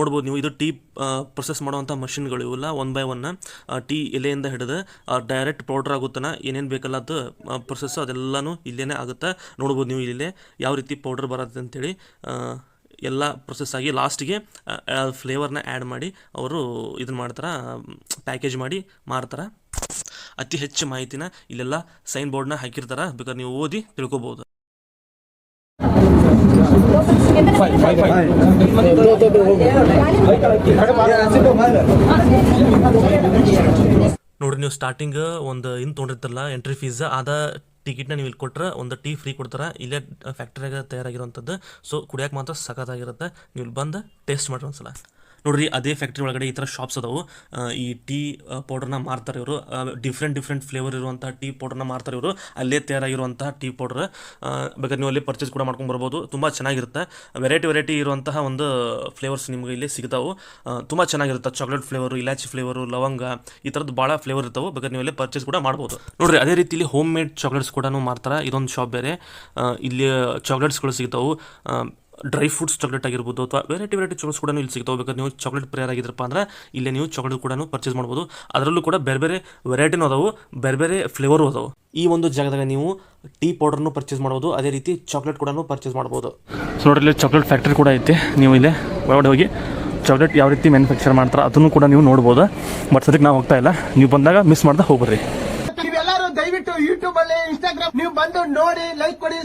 ನೋಡ್ಬೋದು ನೀವು. ಇದು ಟೀ ಪ್ರೊಸೆಸ್ ಮಾಡುವಂಥ ಮಷಿನ್ಗಳು ಇವೆಲ್ಲ 1 by 1 ಟೀ ಎಲೆಯಿಂದ ಹಿಡಿದು ಡೈರೆಕ್ಟ್ ಪೌಡ್ರ್ ಆಗುತ್ತಾನ ಏನೇನು ಬೇಕಲ್ಲ ಅದು ಪ್ರೊಸೆಸ್ ಅದೆಲ್ಲನೂ ಇಲ್ಲೇ ಆಗುತ್ತೆ. ನೋಡ್ಬೋದು ನೀವು ಇಲ್ಲೇ ಯಾವ ರೀತಿ ಪೌಡ್ರ್ ಬರುತ್ತೆ ಅಂತೇಳಿ ಎಲ್ಲ ಪ್ರೊಸೆಸ್ ಆಗಿ ಲಾಸ್ಟಿಗೆ ಫ್ಲೇವರ್ನ ಆ್ಯಡ್ ಮಾಡಿ ಅವರು ಇದನ್ನು ಮಾಡ್ತಾರೆ, ಪ್ಯಾಕೇಜ್ ಮಾಡಿ ಮಾರ್ತಾರೆ. ಅತಿ ಹೆಚ್ಚು ಮಾಹಿತಿನ ಇಲ್ಲೆಲ್ಲ ಸೈನ್ ಬೋರ್ಡ್ನ ಹಾಕಿರ್ತಾರೆ, ಬೇಕಾದ್ರೆ ನೀವು ಓದಿ ತಿಳ್ಕೊಬೋದು. ನೋಡ್ರಿ, ನೀವು ಸ್ಟಾರ್ಟಿಂಗ್ ಒಂದು ತೊಗೊಂಡಿರ್ತಾರಲ್ಲ ಎಂಟ್ರಿ ಫೀಸ್, ಆದ ಟಿಕೆಟ್ನ ನೀವು ಇಲ್ಲಿ ಕೊಟ್ಟರೆ ಒಂದು ಟೀ ಫ್ರೀ ಕೊಡ್ತಾರೆ. ಇಲ್ಲೇ ಫ್ಯಾಕ್ಟ್ರಿಯಾಗ ತಯಾರಾಗಿರೋವಂಥದ್ದು. ಸೊ ಕುಡಿಯೋಕೆ ಮಾತ್ರ ಸಖತ್ತಾಗಿರುತ್ತೆ. ನೀವು ಇಲ್ಲಿ ಬಂದು ಟೇಸ್ಟ್ ಮಾಡಿರಿ ಒಂದ್ಸಲ. ನೋಡಿರಿ, ಅದೇ ಫ್ಯಾಕ್ಟ್ರಿ ಒಳಗಡೆ ಈ ಥರ ಶಾಪ್ಸ್ ಅದಾವು. ಈ ಟೀ ಪೌಡ್ರನ್ನ ಮಾರ್ತಾರೆ ಇವರು. ಡಿಫ್ರೆಂಟ್ ಫ್ಲೇವರ್ ಇರುವಂಥ ಟೀ ಪೌಡ್ರನ್ನ ಮಾರ್ತಾರೆ ಇವರು. ಅಲ್ಲೇ ತಯಾರಾಗಿರುವಂತಹ ಟೀ ಪೌಡ್ರ್ ಬೇಕಾದ್ರೆ ನೀವು ಅಲ್ಲೇ ಪರ್ಚೇಸ್ ಕೂಡ ಮಾಡ್ಕೊಂಡು ಬರ್ಬೋದು. ತುಂಬ ಚೆನ್ನಾಗಿರುತ್ತೆ. ವೆರೈಟಿ ಇರುವಂತಹ ಒಂದು ಫ್ಲೇವರ್ಸ್ ನಿಮಗೆ ಇಲ್ಲಿ ಸಿಗ್ತಾವೆ. ತುಂಬ ಚೆನ್ನಾಗಿರುತ್ತೆ. ಚಾಕ್ಲೇಟ್ ಫ್ಲೇವರು, ಇಲಾಚಿ ಫ್ಲೇವರು, ಲವಂಗ, ಈ ಥರದ್ದು ಭಾಳ ಫ್ಲೇವರ್ ಇರ್ತಾವೆ. ಬೇಕಾದ್ರೆ ನೀವು ಅಲ್ಲೇ ಪರ್ಚೇಸ್ ಕೂಡ ಮಾಡ್ಬೋದು. ನೋಡಿರಿ, ಅದೇ ರೀತಿ ಇಲ್ಲಿ ಹೋಮ್ ಮೇಡ್ ಚಾಕ್ಲೇಟ್ಸ್ ಕೂಡ ಮಾರ್ತಾರೆ. ಇದೊಂದು ಶಾಪ್ ಬೇರೆ. ಇಲ್ಲಿ ಚಾಕ್ಲೇಟ್ಸ್ಗಳು ಸಿಗ್ತಾವೆ. ಡ್ರೈ ಫ್ರೂಟ್ಸ್ ಚಾಕ್ಲೇಟ್ ಆಗಿರ್ಬೋದು ಅಥವಾ ವೆರೈಟಿ ಚಾಕ್ಲೇಟ್ಸ್ ಕೂಡ ಇಲ್ಲಿ ಸಿಗ್ತಾವೆ. ಬೇಕಾದ್ರೆ ನೀವು ಚಾಕ್ಲೇಟ್ ಪ್ರೇಯರ್ ಆಗಿದ್ರಪ್ಪ ಅಂದ್ರೆ ಇಲ್ಲೇ ನೀವು ಚಾಕ್ಲೇಟ್ ಕೂಡ ಪರ್ಚೇಸ್ ಮಾಡ್ಬೋದು. ಅದರಲ್ಲೂ ಕೂಡ ಬೇರೆ ವೆರೈಟಿನೂ ಅದಾವು, ಬೇರೆ ಫ್ಲೇವರು ಅದಾವು. ಈ ಒಂದು ಜಾಗದಾಗ ನೀವು ಟೀ ಪೌಡರ್ನು ಪರ್ಚೇಸ್ ಮಾಡ್ಬೋದು, ಅದೇ ರೀತಿ ಚಾಕ್ಲೇಟ್ ಕೂಡ ಪರ್ಚೇಸ್ ಮಾಡ್ಬೋದು. ಸೊ ನೋಡ್ರಿ, ಇಲ್ಲಿ ಚಾಕ್ಲೇಟ್ ಫ್ಯಾಕ್ಟ್ರಿ ಕೂಡ ಐತೆ. ನೀವು ಇಲ್ಲೇ ಒಳಗಡೆ ಹೋಗಿ ಚಾಕ್ಲೇಟ್ ಯಾವ ರೀತಿ ಮ್ಯಾನುಫ್ಯಾಕ್ಚರ್ ಮಾಡ್ತಾರೆ ಅದನ್ನು ಕೂಡ ನೀವು ನೋಡ್ಬೋದು. ಬಟ್ ಸದ್ಯಕ್ಕೆ ನಾವು ಹೋಗ್ತಾ ಇಲ್ಲ, ನೀವು ಬಂದಾಗ ಮಿಸ್ ಮಾಡ್ದೆ ಹೋಗ್ಬರ್ರಿ. ನೀವೆಲ್ಲರೂ ದಯವಿಟ್ಟು ಯೂಟ್ಯೂಬ್ ಅಲ್ಲಿ, ಇನ್ಸ್ಟಾಗ್ರಾಮ್ ನೀವು ಬಂದು ನೋಡಿ, ಲೈಕ್ ಕೊಡಿ.